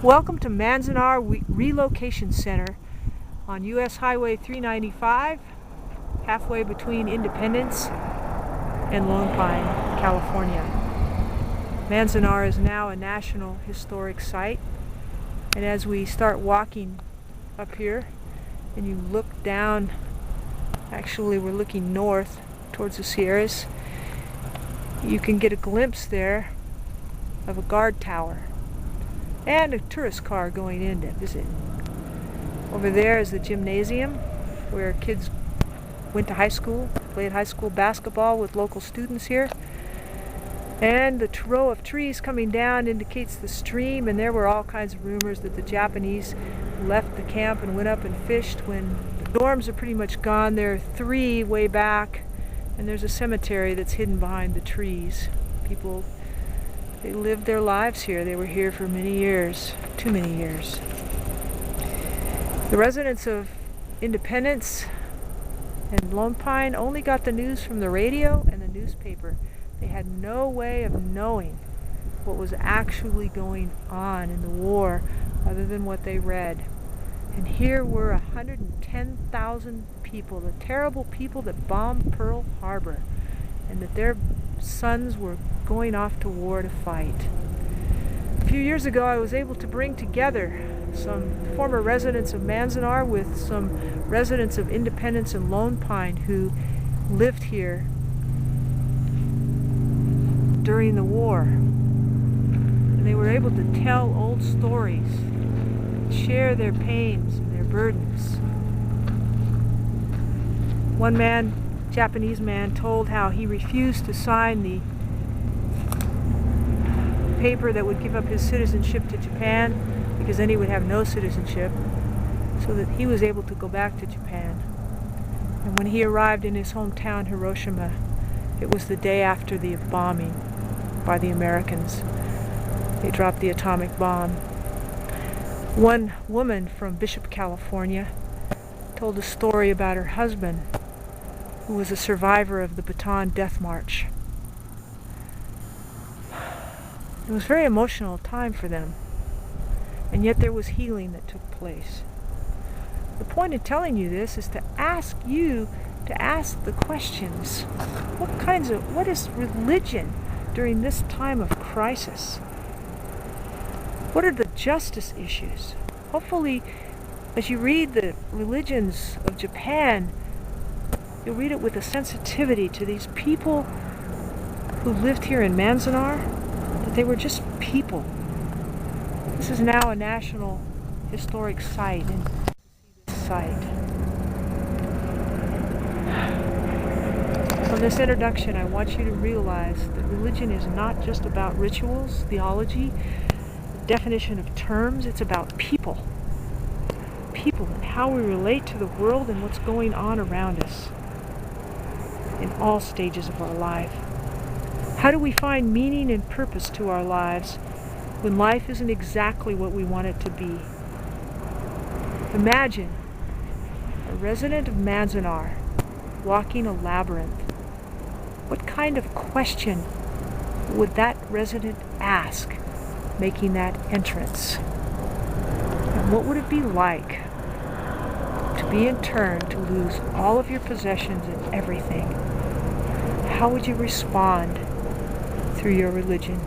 Welcome to Manzanar Relocation Center on US Highway 395, halfway between Independence and Lone Pine, California. Manzanar is now a National Historic Site, and as we start walking up here and you look down, actually we're looking north towards the Sierras, you can get a glimpse there of a guard tower and a tourist car going in to visit. Over there is the gymnasium where kids went to high school, played high school basketball with local students here. And the row of trees coming down indicates the stream, and there were all kinds of rumors that the Japanese left the camp and went up and fished when the dorms are pretty much gone. There are 3 way back, and there's a cemetery that's hidden behind the trees. People, they lived their lives here. They were here for many years, too many years. The residents of Independence and Lone Pine only got the news from the radio and the newspaper. They had no way of knowing what was actually going on in the war other than what they read. And here were 110,000 people, the terrible people that bombed Pearl Harbor, and that their sons were going off to war to fight. A few years ago I was able to bring together some former residents of Manzanar with some residents of Independence and Lone Pine who lived here during the war. And they were able to tell old stories, share their pains and their burdens. One man, Japanese man, told how he refused to sign the paper that would give up his citizenship to Japan, because then he would have no citizenship, so that he was able to go back to Japan. And when he arrived in his hometown, Hiroshima, it was the day after the bombing by the Americans. They dropped the atomic bomb. One woman from Bishop, California, told a story about her husband, who was a survivor of the Bataan Death March. It was a very emotional time for them, and yet there was healing that took place. The point in telling you this is to ask you to ask the questions. What is religion during this time of crisis? What are the justice issues? Hopefully, as you read the religions of Japan, you'll read it with a sensitivity to these people who lived here in Manzanar, that they were just people. This is now a National Historic Site, and From this introduction, I want you to realize that religion is not just about rituals, theology, definition of terms. It's about people. People and how we relate to the world and what's going on around us in all stages of our life. How do we find meaning and purpose to our lives when life isn't exactly what we want it to be? Imagine a resident of Manzanar walking a labyrinth. What kind of question would that resident ask making that entrance? And what would it be like to be in turn to lose all of your possessions and everything? How would you respond through your religion?